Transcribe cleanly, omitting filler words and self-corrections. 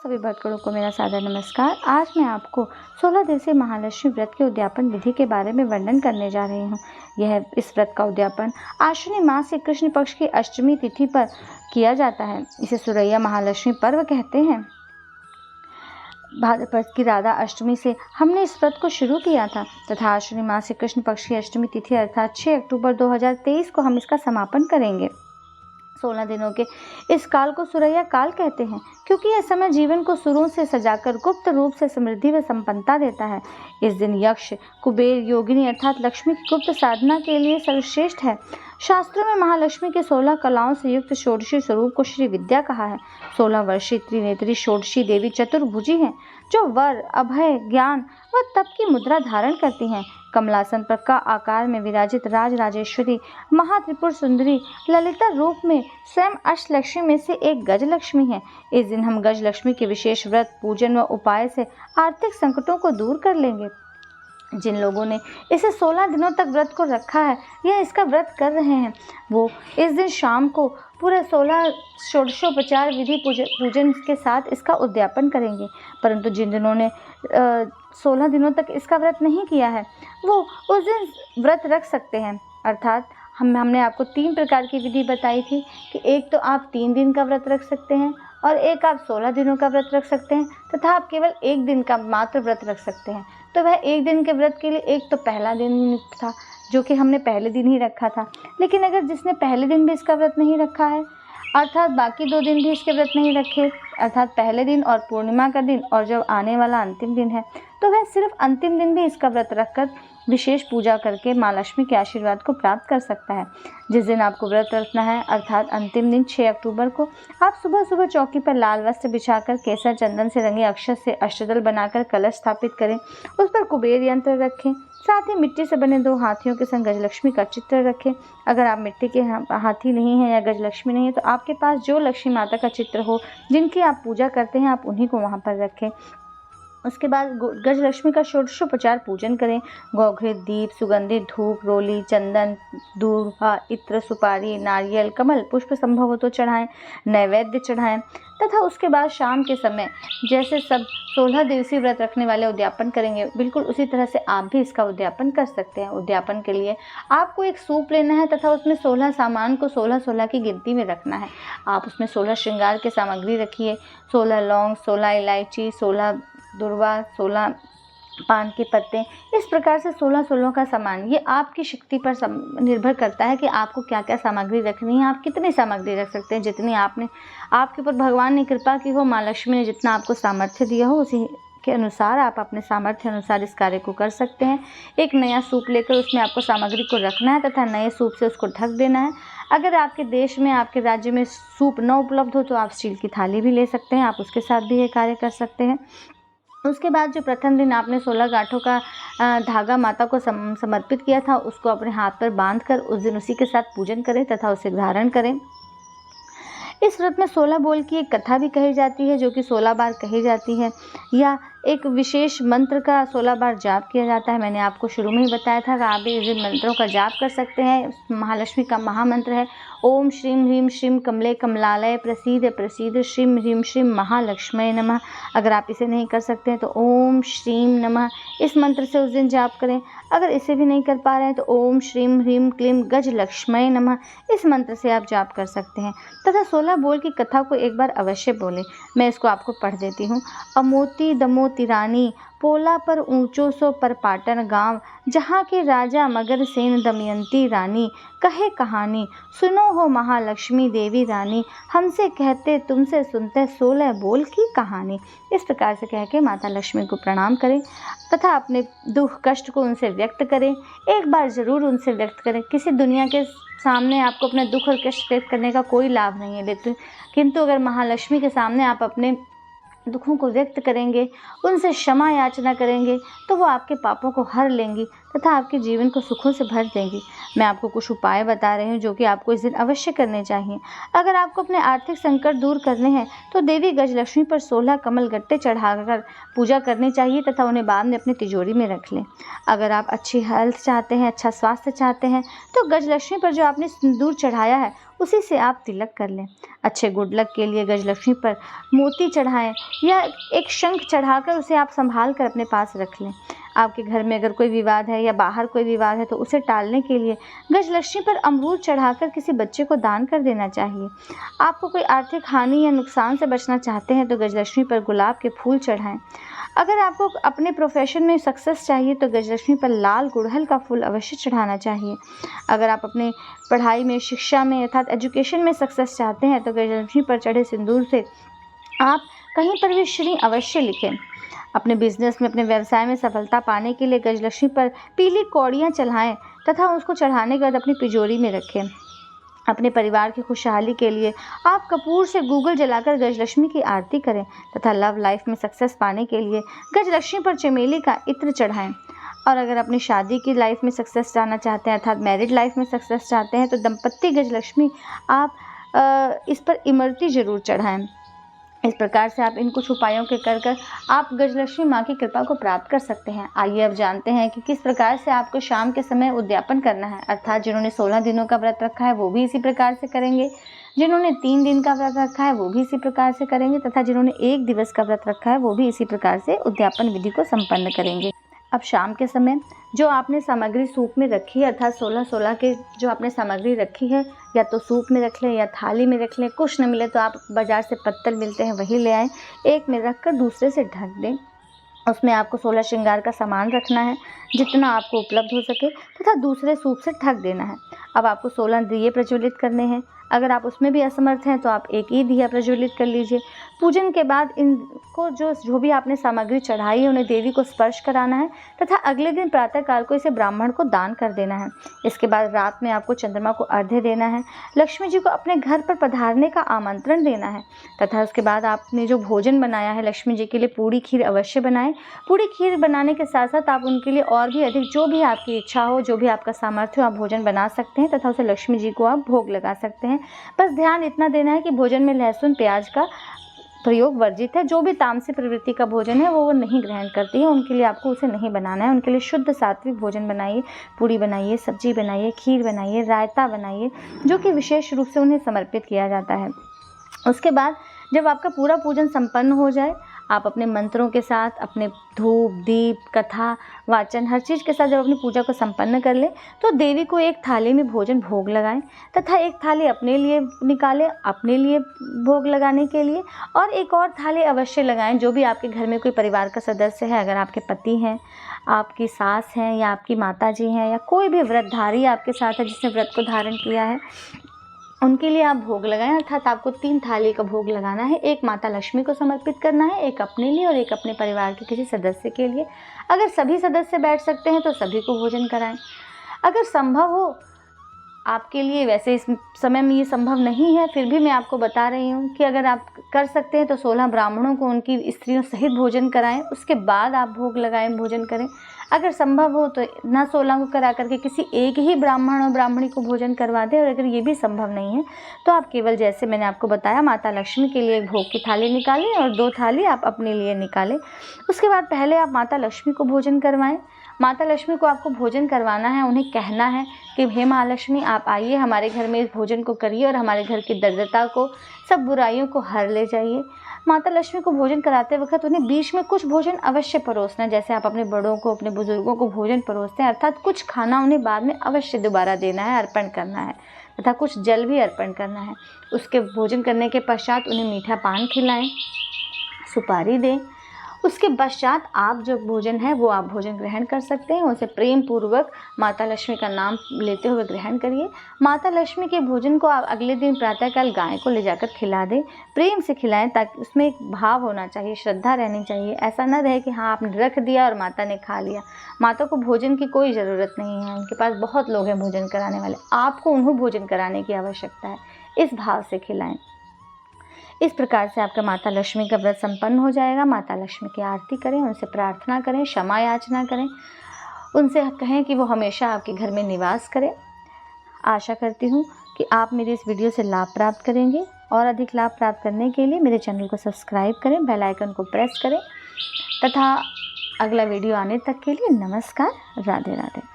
सभी भक्तों को मेरा सादर नमस्कार। आज मैं आपको 16 दिवसीय महालक्ष्मी व्रत के उद्यापन विधि के बारे में वर्णन करने जा रही हूँ। इस व्रत का उद्यापन आश्विनी मास के कृष्ण पक्ष की अष्टमी तिथि पर किया जाता है। इसे सुरैया महालक्ष्मी पर्व कहते हैं। भाद्रपद की राधा अष्टमी से हमने इस व्रत को शुरू किया था तथा आश्विनी मास के कृष्ण पक्ष की अष्टमी तिथि अर्थात 6 अक्टूबर 2023 को हम इसका समापन करेंगे। 16 दिनों के इस काल को सुरैया काल कहते हैं क्योंकि यह समय जीवन को सुरों से सजाकर गुप्त रूप से समृद्धि व संपन्नता देता है। इस दिन यक्ष, कुबेर, योगिनी अर्थात लक्ष्मी की गुप्त साधना के लिए सर्वश्रेष्ठ है। शास्त्रों में महालक्ष्मी के 16 कलाओं से युक्त षोडशी स्वरूप को श्री विद्या कहा है। 16 वर्षीय त्रिनेत्री षोडशी देवी चतुर्भुजी हैं जो वर, अभय, ज्ञान व तप की मुद्रा धारण करती हैं। कमलासन पर का आकार में विराजित राज राजेश्वरी महात्रिपुर सुंदरी ललिता रूप में स्वयं अष्टलक्ष्मी में से एक गजलक्ष्मी है। इस दिन हम गजलक्ष्मी के विशेष व्रत, पूजन व उपाय से आर्थिक संकटों को दूर कर लेंगे। जिन लोगों ने इसे 16 दिनों तक व्रत को रखा है या इसका व्रत कर रहे हैं वो इस दिन शाम को पूरे 16 षोडशोपचार विधि पूजन के साथ इसका उद्यापन करेंगे। परंतु जिन जिन्होंने 16 दिनों तक इसका व्रत नहीं किया है वो उस दिन व्रत रख सकते हैं। अर्थात हमने आपको 3 प्रकार की विधि बताई थी कि एक तो आप 3 दिन का व्रत रख सकते हैं और एक आप 16 दिनों का व्रत रख सकते हैं तथा आप केवल 1 दिन का मात्र व्रत रख सकते हैं। तो वह 1 दिन के व्रत के लिए एक तो पहला दिन था जो कि हमने पहले दिन ही रखा था। लेकिन अगर जिसने पहले दिन भी इसका व्रत नहीं रखा है अर्थात बाकी 2 दिन भी इसके व्रत नहीं रखे अर्थात पहले दिन और पूर्णिमा का दिन और जब आने वाला अंतिम दिन है तो वह सिर्फ अंतिम दिन भी इसका व्रत रखकर विशेष पूजा करके माँ लक्ष्मी के आशीर्वाद को प्राप्त कर सकता है। जिस दिन आपको व्रत रखना है अर्थात अंतिम दिन 6 अक्टूबर को आप सुबह सुबह चौकी पर लाल वस्त्र बिछाकर केसर चंदन से रंगे अक्षत से अष्टदल बनाकर कलश स्थापित करें। उस पर कुबेर यंत्र रखें। साथ ही मिट्टी से बने 2 हाथियों के संग गजलक्ष्मी का चित्र रखें। अगर आप मिट्टी के हाथी नहीं हैं या गजलक्ष्मी नहीं है तो आपके पास जो लक्ष्मी माता का चित्र हो जिनकी आप पूजा करते हैं आप उन्हीं को वहाँ पर रखें। उसके बाद गजलक्ष्मी का षोडशोपचार पूजन करें। गौघृत, दीप, सुगंधित धूप, रोली, चंदन, दूर्वा, इत्र, सुपारी, नारियल, कमल पुष्प संभव हो तो चढ़ाएं, नैवेद्य चढ़ाएं तथा उसके बाद शाम के समय जैसे सब 16 दिवसीय व्रत रखने वाले उद्यापन करेंगे बिल्कुल उसी तरह से आप भी इसका उद्यापन कर सकते हैं। उद्यापन के लिए आपको एक सूप लेना है तथा उसमें 16 सामान को 16-16 की गिनती में रखना है। आप उसमें 16 श्रृंगार की सामग्री रखिए। 16 लौंग, 16 इलायची, 16 दुर्वा, 16 पान के पत्ते, इस प्रकार से 16 का सामान। ये आपकी शक्ति पर निर्भर करता है कि आपको क्या क्या सामग्री रखनी है। आप कितनी सामग्री रख सकते हैं जितनी आपके ऊपर भगवान ने कृपा की हो, माँ लक्ष्मी ने जितना आपको सामर्थ्य दिया हो उसी के अनुसार आप अपने सामर्थ्य अनुसार इस कार्य को कर सकते हैं। एक नया सूप लेकर उसमें आपको सामग्री को रखना है तथा नए सूप से उसको ढक देना है। अगर आपके देश में, आपके राज्य में सूप न उपलब्ध हो तो आप स्टील की थाली भी ले सकते हैं। आप उसके साथ भी ये कार्य कर सकते हैं। उसके बाद जो प्रथम दिन आपने 16 गांठों का धागा माता को समर्पित किया था उसको अपने हाथ पर बांधकर उस दिन उसी के साथ पूजन करें तथा उसे धारण करें। इस व्रत में 16 बोल की एक कथा भी कही जाती है जो कि 16 बार कही जाती है या एक विशेष मंत्र का 16 बार जाप किया जाता है। मैंने आपको शुरू में ही बताया था कि आप भी इस मंत्रों का जाप कर सकते हैं। महालक्ष्मी का महामंत्र है ओम श्रीम ह्रीम श्रीम कमले कमलालय प्रसीद प्रसीद श्रीम ह्रीम श्रीम महालक्ष्मी नमः। अगर आप इसे नहीं कर सकते हैं तो ओम श्रीम नमः इस मंत्र से उस दिन जाप करें। अगर इसे भी नहीं कर पा रहे हैं तो ओम श्रीम ह्रीम क्लीम गजलक्ष्मी नमः इस मंत्र से आप जाप कर सकते हैं तथा 16 बोल की कथा को एक बार अवश्य बोलें। मैं इसको आपको पढ़ देती हूँ। अमोती दमोती रानी पोला पर ऊंचो सो पर पाटन गांव, जहाँ के राजा मगर सेन दमयंती रानी, कहे कहानी सुनो हो महालक्ष्मी देवी रानी, हमसे कहते तुमसे सुनते 16 बोल की कहानी। इस प्रकार से कह के माता लक्ष्मी को प्रणाम करें तथा अपने दुख कष्ट को उनसे व्यक्त करें। एक बार ज़रूर उनसे व्यक्त करें। किसी दुनिया के सामने आपको अपने दुख और कष्ट व्यक्त करने का कोई लाभ नहीं है किंतु अगर महालक्ष्मी के सामने आप अपने दुखों को व्यक्त करेंगे, उनसे क्षमा याचना करेंगे तो वो आपके पापों को हर लेंगी तथा आपके जीवन को सुखों से भर देंगी। मैं आपको कुछ उपाय बता रही हूँ जो कि आपको इस दिन अवश्य करने चाहिए। अगर आपको अपने आर्थिक संकट दूर करने हैं तो देवी गजलक्ष्मी पर 16 कमल गट्टे चढ़ाकर पूजा करनी चाहिए तथा उन्हें बाद में अपनी तिजोरी में रख लें। अगर आप अच्छी हेल्थ चाहते हैं, अच्छा स्वास्थ्य चाहते हैं तो गजलक्ष्मी पर जो आपने सिंदूर चढ़ाया है उसी से आप तिलक कर लें। अच्छे गुड लक के लिए गजलक्ष्मी पर मोती चढ़ाएं या एक शंख चढ़ाकर उसे आप संभाल कर अपने पास रख लें। आपके घर में अगर कोई विवाद है या बाहर कोई विवाद है तो उसे टालने के लिए गजलक्ष्मी पर अमरूद चढ़ाकर किसी बच्चे को दान कर देना चाहिए। आपको कोई आर्थिक हानि या नुकसान से बचना चाहते हैं तो गजलक्ष्मी पर गुलाब के फूल चढ़ाएं। अगर आपको अपने प्रोफेशन में सक्सेस चाहिए तो गजलक्ष्मी पर लाल गुड़हल का फूल अवश्य चढ़ाना चाहिए। अगर आप अपने पढ़ाई में, शिक्षा में अर्थात एजुकेशन में सक्सेस चाहते हैं तो गजलक्ष्मी पर चढ़े सिंदूर से आप कहीं पर भी श्री अवश्य लिखें। अपने बिजनेस में, अपने व्यवसाय में सफलता पाने के लिए गजलक्ष्मी पर पीली कौड़ियाँ चढ़ाएं तथा उसको चढ़ाने के बाद अपनी तिजोरी में रखें। अपने परिवार की खुशहाली के लिए आप कपूर से गूगल जलाकर गजलक्ष्मी की आरती करें तथा लव लाइफ में सक्सेस पाने के लिए गजलक्ष्मी पर चमेली का इत्र चढ़ाएं। और अगर अपनी शादी की लाइफ में सक्सेस चाहना चाहते हैं अर्थात मैरिड लाइफ में सक्सेस चाहते हैं तो दंपत्ति गजलक्ष्मी आप इस पर इमरती ज़रूर चढ़ाएं। इस प्रकार से आप इन कुछ उपायों के कर आप गजलक्ष्मी माँ की कृपा को प्राप्त कर सकते हैं। आइए अब जानते हैं कि किस प्रकार से आपको शाम के समय उद्यापन करना है। अर्थात जिन्होंने 16 दिनों का व्रत रखा है वो भी इसी प्रकार से करेंगे, जिन्होंने 3 दिन का व्रत रखा है वो भी इसी प्रकार से करेंगे तथा जिन्होंने 1 दिवस का व्रत रखा है वो भी इसी प्रकार से उद्यापन विधि को संपन्न करेंगे। अब शाम के समय जो आपने सामग्री सूप में रखी है अर्थात 16-16 के जो आपने सामग्री रखी है या तो सूप में रख लें या थाली में रख लें। कुछ न मिले तो आप बाज़ार से पत्तल मिलते हैं वही ले आएँ, एक में रख कर दूसरे से ढक दें। उसमें आपको 16 श्रृंगार का सामान रखना है जितना आपको उपलब्ध हो सके तथा दूसरे सूप से ढक देना है। अब आपको 16 दिए प्रज्वलित करने हैं। अगर आप उसमें भी असमर्थ हैं तो आप एक ही दिया प्रज्वलित कर लीजिए। पूजन के बाद इनको जो भी आपने सामग्री चढ़ाई है उन्हें देवी को स्पर्श कराना है तथा अगले दिन प्रातःकाल को इसे ब्राह्मण को दान कर देना है। इसके बाद रात में आपको चंद्रमा को अर्घ्य देना है, लक्ष्मी जी को अपने घर पर पधारने का आमंत्रण देना है तथा उसके बाद आपने जो भोजन बनाया है लक्ष्मी जी के लिए पूड़ी खीर अवश्य बनाएं। पूड़ी खीर बनाने के साथ साथ आप उनके लिए और भी अधिक जो भी आपकी इच्छा हो, जो भी आपका सामर्थ्य हो, आप भोजन बना सकते हैं तथा उसे लक्ष्मी जी को आप भोग लगा सकते हैं। बस ध्यान इतना देना है कि भोजन में लहसुन प्याज का प्रयोग वर्जित है। जो भी तामसिक प्रवृत्ति का भोजन है वो नहीं ग्रहण करती है, उनके लिए आपको उसे नहीं बनाना है। उनके लिए शुद्ध सात्विक भोजन बनाइए, पूड़ी बनाइए, सब्जी बनाइए, खीर बनाइए, रायता बनाइए, जो कि विशेष रूप से उन्हें समर्पित किया जाता है। उसके बाद जब आपका पूरा पूजन संपन्न हो जाए आप अपने मंत्रों के साथ, अपने धूप, दीप, कथा, वाचन हर चीज़ के साथ जब अपनी पूजा को संपन्न कर लें तो देवी को एक थाली में भोजन भोग लगाएं तथा एक थाली अपने लिए निकालें, अपने लिए भोग लगाने के लिए, और एक और थाली अवश्य लगाएं। जो भी आपके घर में कोई परिवार का सदस्य है, अगर आपके पति हैं, आपकी सास हैं या आपकी माता जी हैं या कोई भी व्रतधारी आपके साथ है जिसने व्रत को धारण किया है, उनके लिए आप भोग लगाएं। अर्थात आपको 3 थाली का भोग लगाना है। एक माता लक्ष्मी को समर्पित करना है, एक अपने लिए और एक अपने परिवार के किसी सदस्य के लिए। अगर सभी सदस्य बैठ सकते हैं तो सभी को भोजन कराएं। अगर संभव हो आपके लिए, वैसे इस समय में ये संभव नहीं है, फिर भी मैं आपको बता रही हूँ कि अगर आप कर सकते हैं तो 16 ब्राह्मणों को उनकी स्त्रियों सहित भोजन कराएं, उसके बाद आप भोग लगाएं, भोजन करें। अगर संभव हो तो ना 16 को करा करके किसी एक ही ब्राह्मण और ब्राह्मणी को भोजन करवा दें, और अगर ये भी संभव नहीं है तो आप केवल जैसे मैंने आपको बताया माता लक्ष्मी के लिए एक भोग की थाली निकालें और 2 थाली आप अपने लिए निकालें। उसके बाद पहले आप माता लक्ष्मी को भोजन करवाएं। माता लक्ष्मी को आपको भोजन करवाना है, उन्हें कहना है कि हे महालक्ष्मी आप आइए हमारे घर में इस भोजन को करिए और हमारे घर की दरिद्रता को, सब बुराइयों को हर ले जाइए। माता लक्ष्मी को भोजन कराते वक्त उन्हें बीच में कुछ भोजन अवश्य परोसना है। जैसे आप अपने बड़ों को, अपने बुजुर्गों को भोजन परोसते हैं, अर्थात कुछ खाना उन्हें बाद में अवश्य दोबारा देना है, अर्पण करना है तथा कुछ जल भी अर्पण करना है। उसके भोजन करने के पश्चात उन्हें मीठा पान खिलाएं, सुपारी दें। उसके पश्चात आप जो भोजन है वो आप भोजन ग्रहण कर सकते हैं। उसे प्रेम पूर्वक माता लक्ष्मी का नाम लेते हुए ग्रहण करिए। माता लक्ष्मी के भोजन को आप अगले दिन प्रातःकाल गाय को ले जाकर खिला दें, प्रेम से खिलाएं ताकि उसमें एक भाव होना चाहिए, श्रद्धा रहनी चाहिए। ऐसा न रहे कि हाँ आपने रख दिया और माता ने खा लिया। माता को भोजन की कोई ज़रूरत नहीं है, उनके पास बहुत लोग हैं भोजन कराने वाले, आपको उन्हें भोजन कराने की आवश्यकता है। इस भाव से खिलाएं। इस प्रकार से आपका माता लक्ष्मी का व्रत संपन्न हो जाएगा। माता लक्ष्मी की आरती करें, उनसे प्रार्थना करें, क्षमा याचना करें, उनसे कहें कि वो हमेशा आपके घर में निवास करें। आशा करती हूँ कि आप मेरी इस वीडियो से लाभ प्राप्त करेंगे, और अधिक लाभ प्राप्त करने के लिए मेरे चैनल को सब्सक्राइब करें, बेल आइकन को प्रेस करें तथा अगला वीडियो आने तक के लिए नमस्कार, राधे राधे।